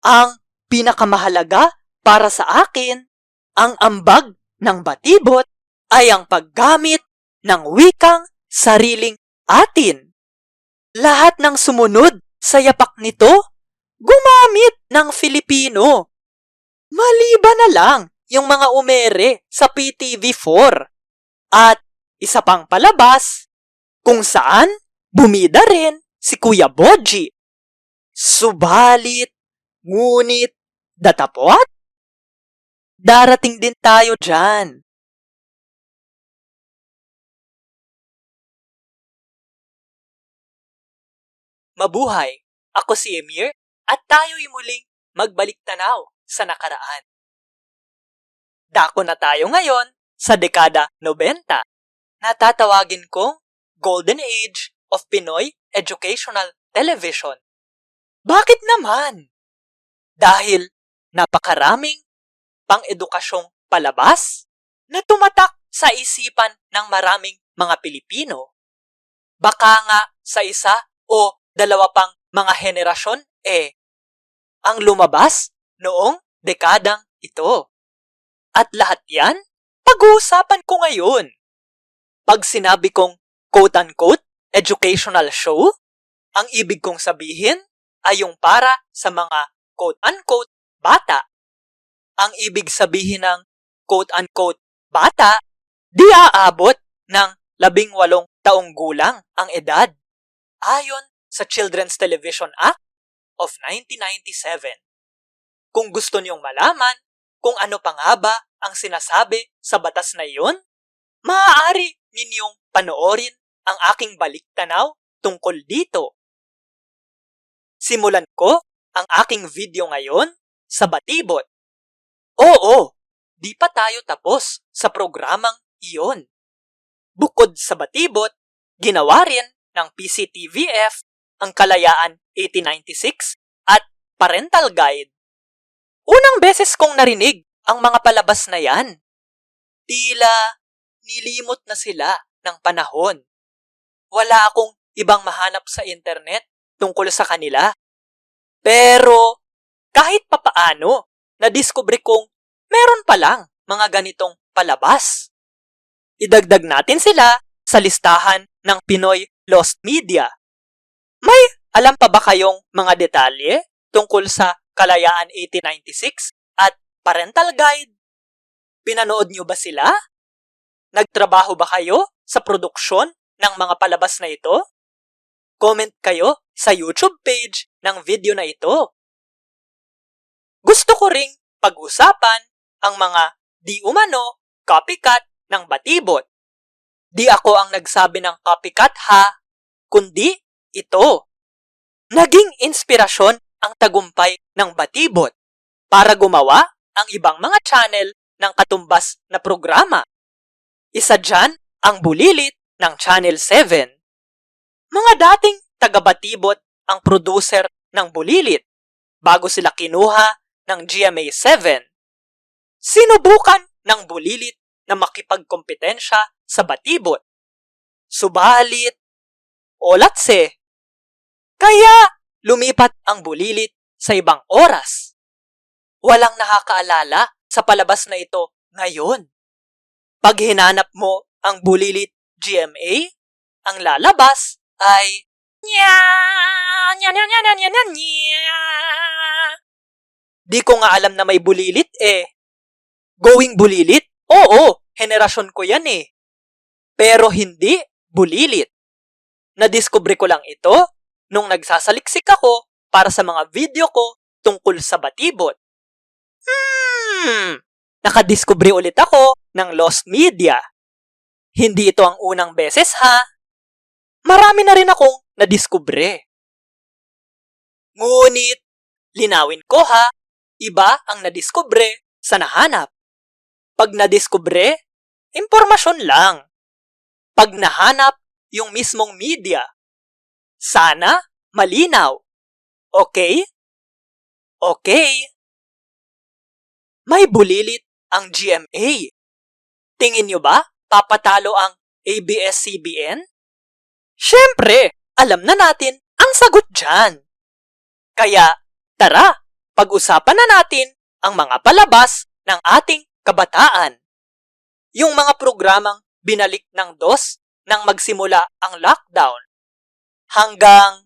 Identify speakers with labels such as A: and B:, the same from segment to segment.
A: Ang pinakamahalaga para sa akin, ang ambag ng batibot ay ang paggamit ng wikang sariling atin. Lahat ng sumunod sa yapak nito, gumamit ng Filipino. Maliban na lang yung mga umere sa PTV4 at isa pang palabas kung saan bumida rin si Kuya Boji. Subalit, ngunit, datapwat? Darating din tayo dyan. Mabuhay! Ako si Emir at tayo'y muling magbalik tanaw sa nakaraan. Dako na tayo ngayon sa dekada 90. Natatawagin kong Golden Age of Pinoy Educational Television. Bakit naman? Dahil napakaraming pang-edukasyong palabas na tumatak sa isipan ng maraming mga Pilipino. Baka nga sa isa o dalawa pang mga henerasyon ang lumabas noong dekadang ito. At lahat yan, pag-uusapan ko ngayon. Pag sinabi kong quote-unquote educational show, ang ibig kong sabihin ay yung para sa mga quote-unquote bata. Ang ibig sabihin ng quote-unquote bata, di aabot ng 18 taong gulang ang edad. Ayon sa Children's Television Act of 1997. Kung gusto niyong malaman kung ano pa nga ba ang sinasabi sa batas na iyon, maaari ninyong panoorin ang aking baliktanaw tungkol dito. Simulan ko ang aking video ngayon sa batibot. Oo, di pa tayo tapos sa programang iyon. Bukod sa batibot, ginawa rin ng PCTVF ang Kalayaan 1896 at Parental Guide. Unang beses kong narinig ang mga palabas na yan. Tila nilimot na sila ng panahon. Wala akong ibang mahanap sa internet tungkol sa kanila. Pero kahit papaano, nadiskubre kong meron palang mga ganitong palabas. Idagdag natin sila sa listahan ng Pinoy Lost Media. May alam pa ba kayong mga detalye tungkol sa Kalayaan 1896 at Parental Guide? Pinanood niyo ba sila? Nagtrabaho ba kayo sa produksyon ng mga palabas na ito? Comment kayo sa YouTube page ng video na ito. Gusto ko ring pag-usapan ang mga di umano copycat ng batibot. Di ako ang nagsabi ng copycat ha, kundi ito. Naging inspirasyon ang tagumpay ng batibot para gumawa ang ibang mga channel ng katumbas na programa. Isa dyan ang Bulilit ng Channel 7. Mga dating taga-batibot ang producer ng Bulilit bago sila kinuha ng GMA 7. Sinubukan ng Bulilit na makipagkompetensya sa batibot. Subalit, olatse. Kaya lumipat ang Bulilit sa ibang oras. Walang nakakaalala sa palabas na ito ngayon. Pag hinanap mo ang Bulilit GMA, ang lalabas ay Di ko nga alam na may Bulilit Going Bulilit? Oo, henerasyon ko yan Pero hindi Bulilit. Nadiskubre ko lang ito nung nagsasaliksik ako para sa mga video ko tungkol sa batibot. Nakadiskubre ulit ako ng Lost Media. Hindi ito ang unang beses ha. Marami na rin akong nadiskubre. Ngunit, linawin ko ha, iba ang nadiskubre sa nahanap. Pag nadiskubre, impormasyon lang. Pag nahanap, yung mismong media. Sana malinaw. Okay? Okay. May Bulilit ang GMA. Tingin nyo ba papatalo ang ABS-CBN? Siyempre, alam na natin ang sagot dyan. Kaya, tara, pag-usapan na natin ang mga palabas ng ating kabataan. Yung mga programang binalik ng DOS nang magsimula ang lockdown. Hanggang,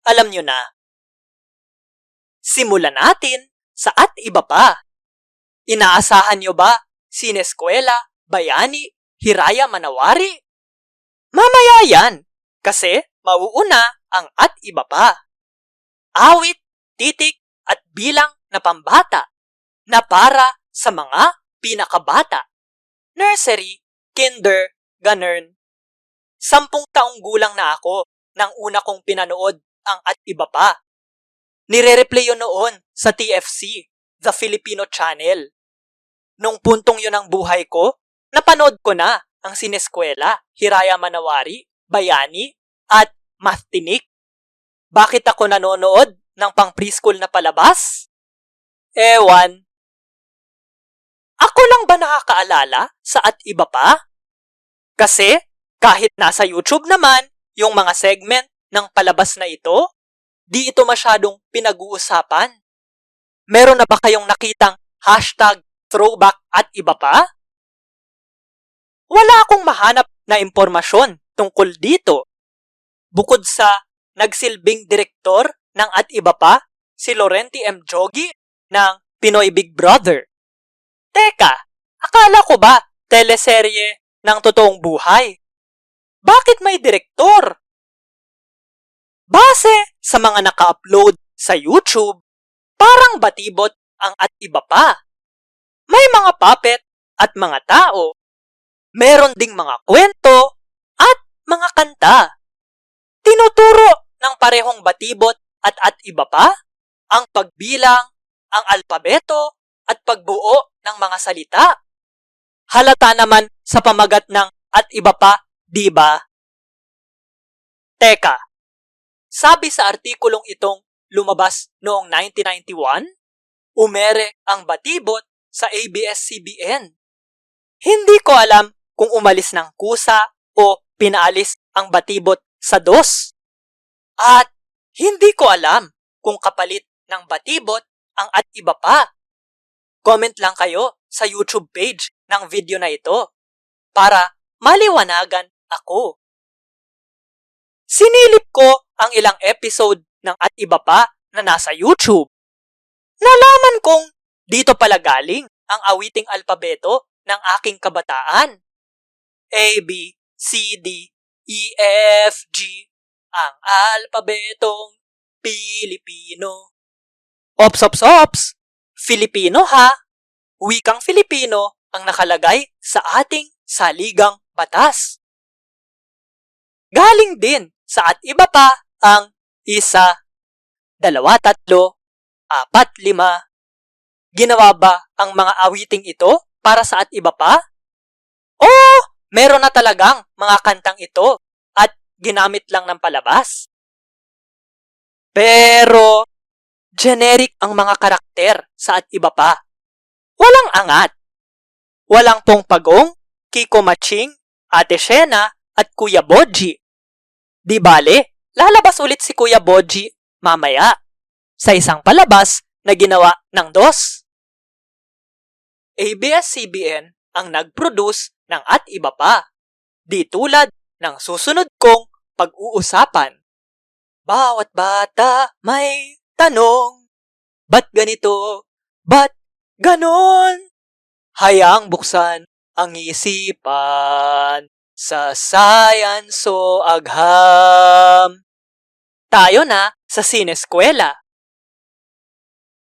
A: alam nyo na. Simulan natin sa at iba pa. Inaasahan nyo ba Sineskwela, Bayani, Hiraya Manawari? Mamaya yan, kasi mauuna ang at iba pa. Awit, titik at bilang na pambata na para sa mga pinakabata. Nursery, kinder, ganern. 10 taong gulang na ako nang una kong pinanood ang at iba pa. Nire-replay yun noon sa TFC, The Filipino Channel. Nung puntong yun ng buhay ko, napanood ko na ang Sineskwela, Hiraya Manawari, Bayani, at Math Tinik. Bakit ako nanonood ng pang preschool na palabas? Ewan. Ako lang ba nakakaalala sa at iba pa? Kasi kahit nasa YouTube naman yung mga segment ng palabas na ito, di ito masyadong pinag-uusapan. Meron na ba kayong nakitang #throwback at iba pa? Wala akong mahanap na impormasyon tungkol dito. Bukod sa nagsilbing direktor ng at iba pa, si Laurenti M. Jogi ng Pinoy Big Brother. Teka, akala ko ba teleserye ng totoong buhay? Bakit may direktor? Base sa mga naka-upload sa YouTube, parang batibot ang at iba pa. May mga puppet at mga tao. Meron ding mga kwento at mga kanta. Tinuturo ng parehong batibot at iba pa ang pagbilang, ang alpabeto at pagbuo ng mga salita. Halata naman sa pamagat ng at iba pa, di ba? Teka, sabi sa artikulong itong lumabas noong 1991, umere ang batibot sa ABS-CBN. Hindi ko alam kung umalis ng kusa o pinaalis ang batibot sa DOS. At hindi ko alam kung kapalit ng batibot ang at iba pa. Comment lang kayo sa YouTube page ng video na ito para maliwanagan ako. Sinilip ko ang ilang episode ng at iba pa na nasa YouTube. Nalaman kong dito pala galing ang awiting alpabeto ng aking kabataan. A, B, C, D, E, F, G, ang alpabetong Pilipino. Ops! Filipino ha! Wikang Filipino ang nakalagay sa ating saligang batas. Galing din sa at iba pa ang 1, 2, 3, 4, 5. Ginawa ba ang mga awiting ito para sa at iba pa? Oo, meron na talagang mga kantang ito at ginamit lang ng palabas. Pero generic ang mga karakter sa at iba pa. Walang angat. Walang Pong Pagong, Kiko Maching, Ate Shena at Kuya Boji. Di bale, lalabas ulit si Kuya Boji mamaya sa isang palabas na ginawa ng DOS. ABS-CBN ang nag-produce ng at iba pa. Di tulad ng susunod kong pag-uusapan. Bawat bata may tanong, ba't ganito? Ba't ganon? Hayaang buksan ang isipan sa science o agham. Tayo na sa Sineskwela.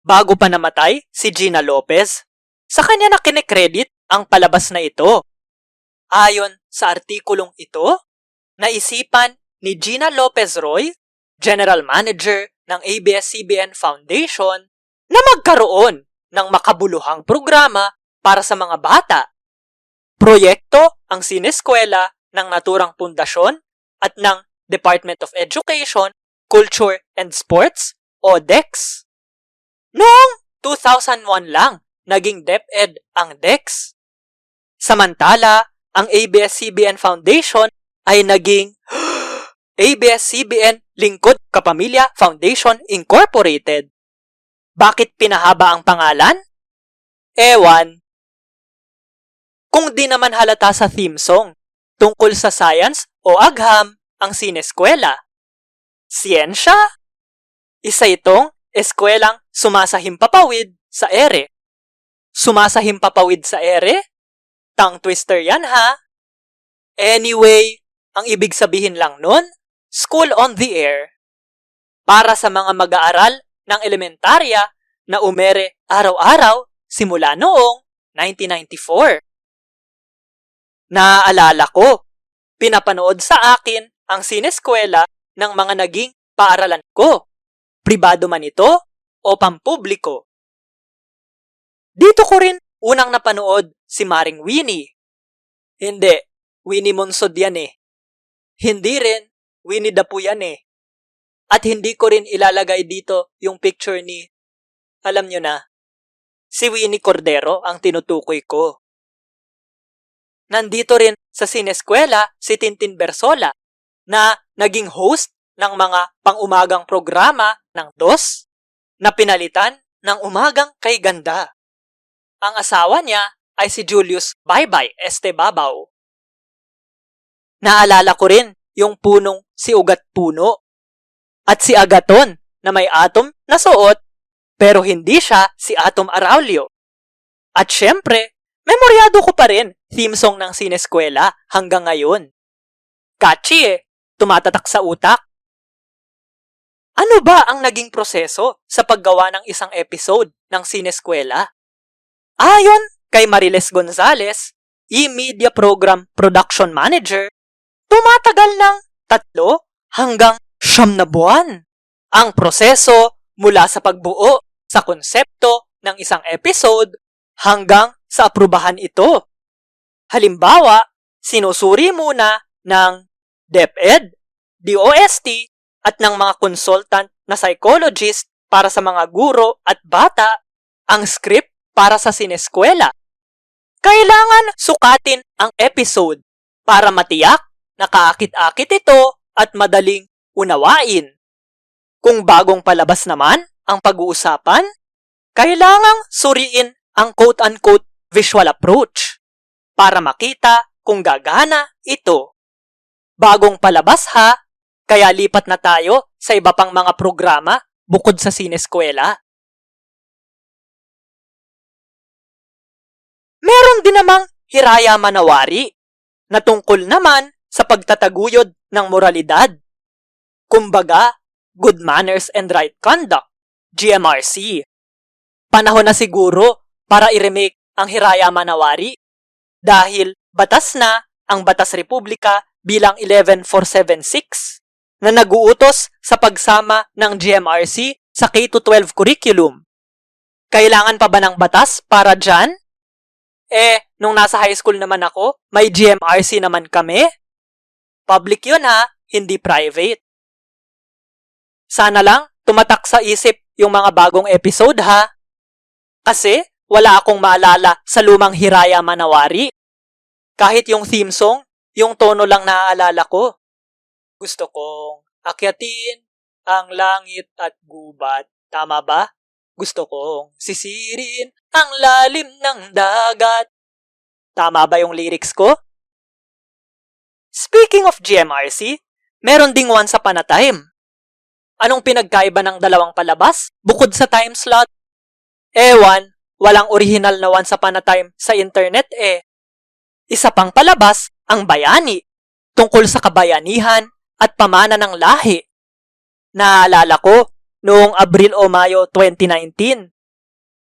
A: Bago pa namatay si Gina Lopez, sa kanya na kinikredit ang palabas na ito. Ayon sa artikulong ito, naisipan ni Gina Lopez Roy, General Manager ng ABS-CBN Foundation, na magkaroon ng makabuluhang programa para sa mga bata. Proyekto ang Sineskwela ng naturang pundasyon at ng Department of Education, Culture and Sports o DEX. Noong 2001 lang, naging DepEd ang DEX. Samantala, ang ABS-CBN Foundation ay naging ABS-CBN Lingkod Kapamilya Foundation Incorporated. Bakit pinahaba ang pangalan? Ewan. Kung di naman halata sa theme song, tungkol sa science o agham ang sineskwela. Siyensya? Isa itong eskwelang sumasahimpapawid sa ere. Sumasahimpapawid sa ere? Tongue twister yan ha? Anyway, ang ibig sabihin lang nun, school on the air. Para sa mga mag-aaral ng elementarya na umere araw-araw simula noong 1994. Naaalala ko, pinapanood sa akin ang sineskwela ng mga naging paaralan ko. Pribado man ito o pampubliko. Dito ko rin unang napanood si Maring Winnie. Hindi, Winnie Monsod yan eh. Hindi rin, Winnie the Pooh yan eh. At hindi ko rin ilalagay dito yung picture ni, alam nyo na, si Winnie Cordero ang tinutukoy ko. Nandito rin sa sineskwela si Tintin Bersola na naging host ng mga pang-umagang programa ng DOS na pinalitan ng Umagang Kay Ganda. Ang asawa niya ay si Julius Baybay Estebabaw. Naalala ko rin yung punong si Ugat Puno at si Agaton na may atom na suot pero hindi siya si Atom Araulio. At syempre, memoryado ko pa rin theme song ng sineskwela hanggang ngayon. Catchy eh, tumatatak sa utak. Ano ba ang naging proseso sa paggawa ng isang episode ng sineskwela? Ayon kay Mariles Gonzalez, e-media program production manager, tumatagal ng 3 hanggang 9 na buwan. Ang proseso mula sa pagbuo sa konsepto ng isang episode hanggang sa aprubahan ito. Halimbawa, sinusuri muna ng DepEd, DOST, at ng mga consultant na psychologist para sa mga guro at bata ang script para sa sineskwela. Kailangan sukatin ang episode para matiyak na kaakit-akit ito at madaling unawain. Kung bagong palabas naman ang pag-uusapan, kailangang suriin ang quote-unquote visual approach para makita kung gagana ito. Bagong palabas ha, kaya lipat na tayo sa iba pang mga programa bukod sa sineskwela. Meron din namang Hiraya Manawari na tungkol naman sa pagtataguyod ng moralidad. Kumbaga, Good Manners and Right Conduct, GMRC. Panahon na siguro para i-remake ang Hiraya Manawari dahil batas na ang Batas Republika bilang 11476 na naguutos sa pagsama ng GMRC sa K-12 curriculum. Kailangan pa ba ng batas para dyan? Nung nasa high school naman ako, may GMRC naman kami. Public yun ha, hindi private. Sana lang tumatak sa isip yung mga bagong episode ha. Kasi wala akong maalala sa lumang Hiraya Manawari. Kahit yung theme song, yung tono lang naaalala ko. Gusto kong akyatin ang langit at gubat. Tama ba? Gusto kong sisirin ang lalim ng dagat. Tama ba yung lyrics ko? Speaking of GMRC, meron ding Once Upon a Time. Anong pinagkaiba ng dalawang palabas bukod sa time slot? Ewan, walang original na Once Upon a Time sa internet eh. Isa pang palabas, ang Bayani, tungkol sa kabayanihan at pamana ng lahi. Naalala ko noong Abril o Mayo 2019.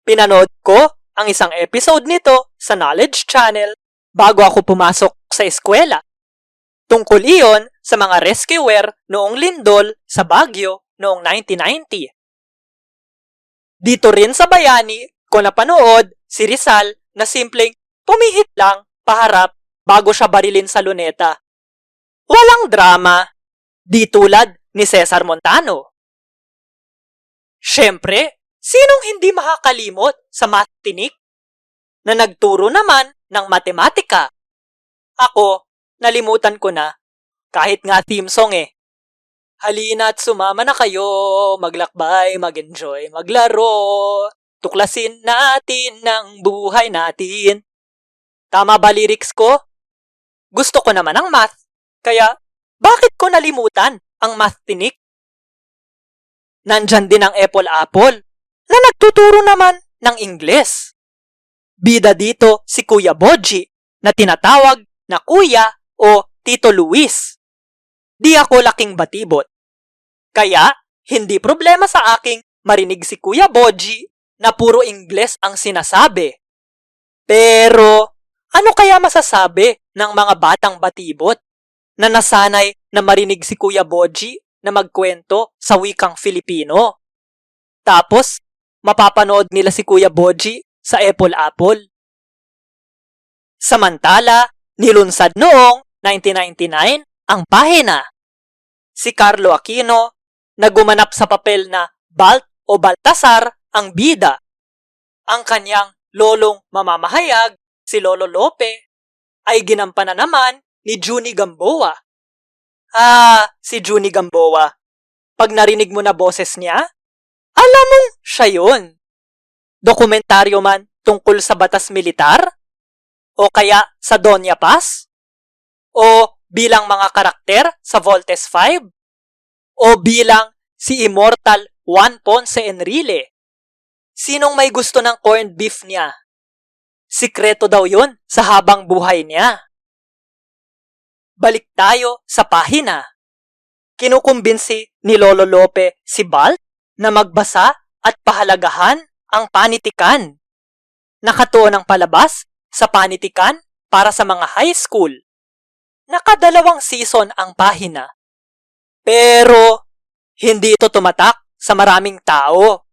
A: Pinanood ko ang isang episode nito sa Knowledge Channel bago ako pumasok sa eskwela. Tungkol iyon sa mga rescuer noong lindol sa Baguio noong 1990. Dito rin sa Bayani ko napanood si Rizal na simpleng pumihit lang paharap bago siya barilin sa luneta. Walang drama, di tulad ni Cesar Montano. Siyempre, sinong hindi makakalimot sa math tinik na nagturo naman ng matematika? Ako, nalimutan ko na, kahit nga theme song eh. Halina't sumama na kayo, maglakbay, mag-enjoy, maglaro. Tuklasin natin ng buhay natin. Tama ba lyrics ko? Gusto ko naman ang math, kaya bakit ko nalimutan ang math tinik? Nandyan din ang Apple na nagtuturo naman ng Ingles. Bida dito si Kuya Boji na tinatawag na Kuya o Tito Luis. Di ako laking batibot. Kaya, hindi problema sa aking marinig si Kuya Boji na puro Ingles ang sinasabi. Pero, ano kaya masasabi ng mga batang batibot na nasanay na marinig si Kuya Boji na magkwento sa wikang Filipino? Tapos, mapapanood nila si Kuya Boji sa Apple. Samantala, nilunsad noong 1999 ang pahina. Si Carlo Aquino na gumanap sa papel na Balt o Baltasar ang bida. Ang kanyang lolong mamamahayag, si Lolo Lope, ay ginampanan naman ni Juni Gamboa. Si Juni Gamboa. Pag narinig mo na boses niya, alam mong siya yun. Dokumentaryo man tungkol sa batas militar? O kaya sa Doña Paz? O bilang mga karakter sa Voltes 5? O bilang si Immortal Juan Ponce Enrile? Sinong may gusto ng corned beef niya? Sikreto daw yun sa habang buhay niya. Balik tayo sa pahina. Kinukumbinsi ni Lolo Lope si Balt na magbasa at pahalagahan ang panitikan. Nakatuon ang palabas sa panitikan para sa mga high school. Nakadalawang season ang pahina. Pero, hindi ito tumatak sa maraming tao.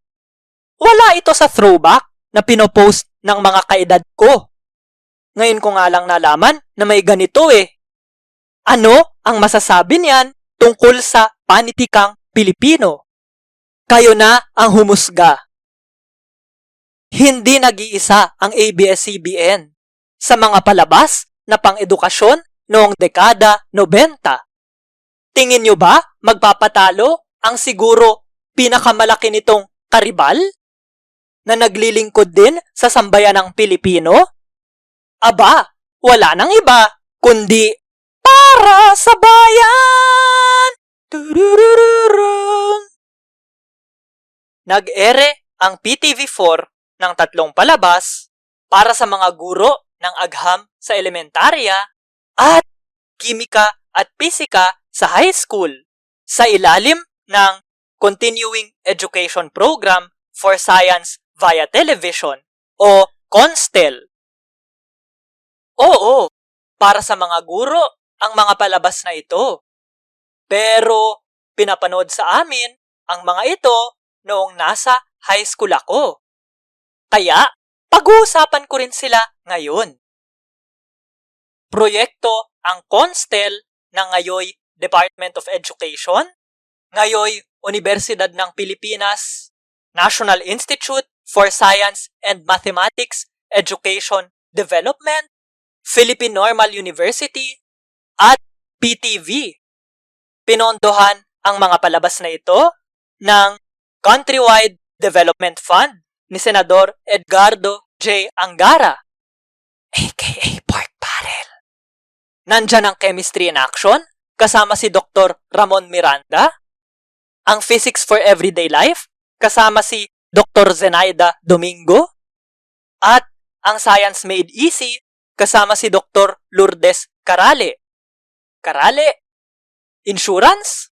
A: Wala ito sa throwback na pinopost ng mga kaedad ko. Ngayon ko nga lang nalaman na may ganito eh. Ano ang masasabi niyan tungkol sa panitikang Pilipino? Kayo na ang humusga. Hindi nag-iisa ang ABS-CBN sa mga palabas na pang-edukasyon noong dekada 90. Tingin nyo ba magpapatalo ang siguro pinakamalaki nitong Karibal na naglilingkod din sa sambayanang Pilipino? Aba, wala nang iba kundi Para sa Bayan! Tururururun. Nag-ere ang PTV4 ng 3 palabas para sa mga guro ng agham sa elementarya at kimika at pisika sa high school sa ilalim ng Continuing Education Program for Science via Television o CONSTEL. Oo, para sa mga guro ang mga palabas na ito. Pero pinapanood sa amin ang mga ito noong nasa high school ako. Kaya pag-uusapan ko rin sila ngayon. Proyekto ang CONSTEL ng ngayoy Department of Education, ngayoy Universidad ng Pilipinas, National Institute for Science and Mathematics Education Development, Philippine Normal University, at PTV. Pinondohan ang mga palabas na ito ng Countrywide Development Fund ni Senador Edgardo J. Angara, aka Pork Barrel. Nandyan ang Chemistry in Action kasama si Dr. Ramon Miranda, ang Physics for Everyday Life kasama si Dr. Zenaida Domingo, at ang Science Made Easy kasama si Dr. Lourdes Carale. Insurance?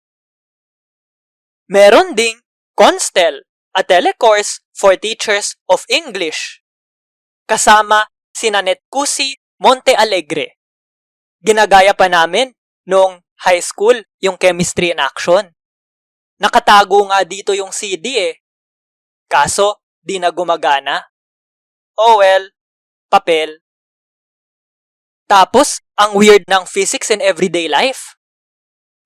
A: Meron ding CONSTEL, a telecourse for teachers of English, kasama si Nanette Cusi Monte Alegre. Ginagaya pa namin noong high school yung Chemistry in Action. Nakatago nga dito yung CD eh. Kaso, di na gumagana. Oh well, papel. Tapos, ang weird ng Physics in Everyday Life.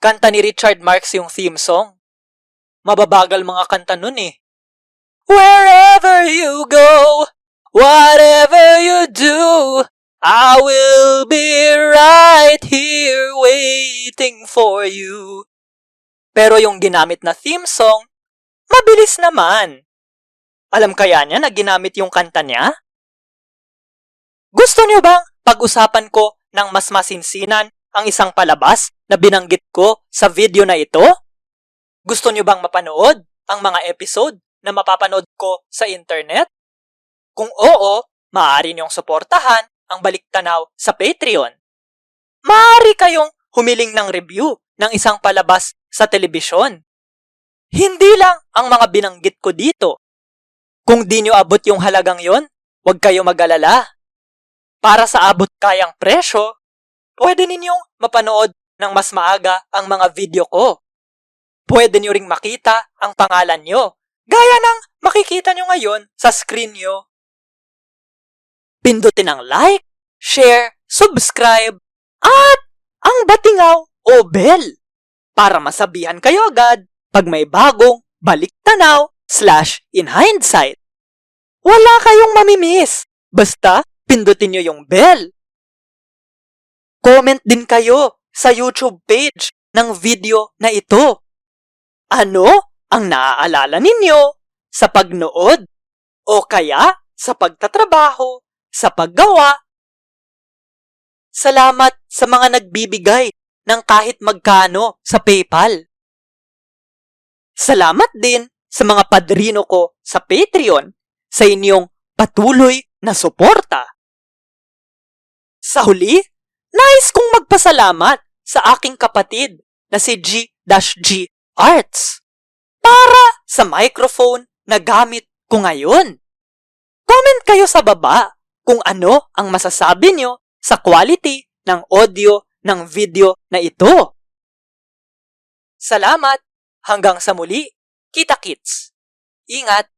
A: Kanta ni Richard Marx yung theme song. Mababagal mga kanta nun eh. Wherever you go, whatever you do, I will be right here waiting for you. Pero yung ginamit na theme song, mabilis naman. Alam kaya niya na ginamit yung kanta niya? Gusto niyo bang pag-usapan ko ng mas masinsinan ang isang palabas na binanggit ko sa video na ito? Gusto niyo bang mapanood ang mga episode na mapapanood ko sa internet? Kung oo, maaari niyong suportahan ang Baliktanaw sa Patreon. Maaari kayong humiling ng review ng isang palabas sa telebisyon. Hindi lang ang mga binanggit ko dito. Kung di nyo abot yung halagang yon, huwag kayo mag-alala. Para sa abot kayang presyo, pwede ninyong mapanood ng mas maaga ang mga video ko. Pwede nyo ring makita ang pangalan nyo, gaya ng makikita nyo ngayon sa screen nyo. Pindutin ang like, share, subscribe, at ang batingaw o bell para masabihan kayo agad pag may bagong Baliktanaw/In Hindsight. Wala kayong mamimiss, basta pindutin nyo yung bell. Comment din kayo sa YouTube page ng video na ito. Ano ang naaalala ninyo sa pagnood o kaya sa pagtatrabaho, sa paggawa? Salamat sa mga nagbibigay ng kahit magkano sa PayPal. Salamat din sa mga padrino ko sa Patreon sa inyong patuloy na suporta. Sa huli, nais kong magpasalamat sa aking kapatid na si G-G Arts para sa microphone na gamit ko ngayon. Comment kayo sa baba kung ano ang masasabi nyo sa quality ng audio ng video na ito. Salamat! Hanggang sa muli, kita-kits! Ingat!